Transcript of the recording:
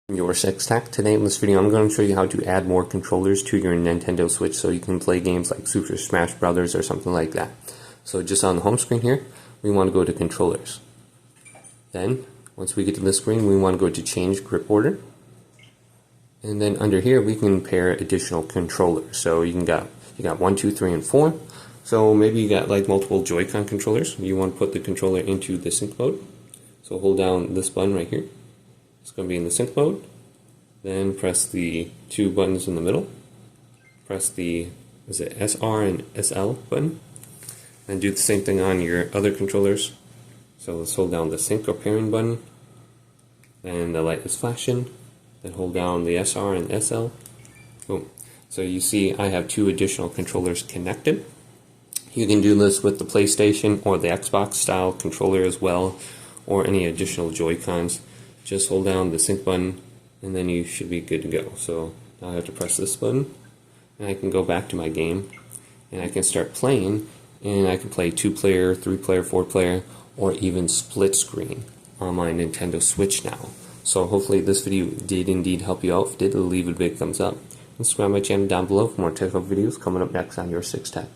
Your Six Tech. Today in this video I'm going to show you how to add more controllers to your Nintendo Switch so you can play games like Super Smash Brothers or something like that. So just on the home screen here, we want to go to controllers. Then, once we get to this screen, we want to go to change grip order. And then under here we can pair additional controllers. So you got 1, 2, 3, and 4. So maybe you got like multiple Joy-Con controllers. You want to put the controller into the sync mode. So hold down this button right here. It's going to be in the sync mode. Then press the two buttons in the middle. Press the SR and SL button. And do the same thing on your other controllers. So let's hold down the sync or pairing button. And the light is flashing. Then hold down the SR and SL. Boom. So you see I have two additional controllers connected. You can do this with the PlayStation or the Xbox style controller as well, or any additional Joy-Cons. Just hold down the sync button and then you should be good to go. So now I have to press this button and I can go back to my game and I can start playing, and I can play 2-player, 3-player, 4-player, or even split screen on my Nintendo Switch now. So hopefully this video did indeed help you out. If it did, leave a big thumbs up. And subscribe to my channel down below for more technical videos coming up next on Your Six Tech.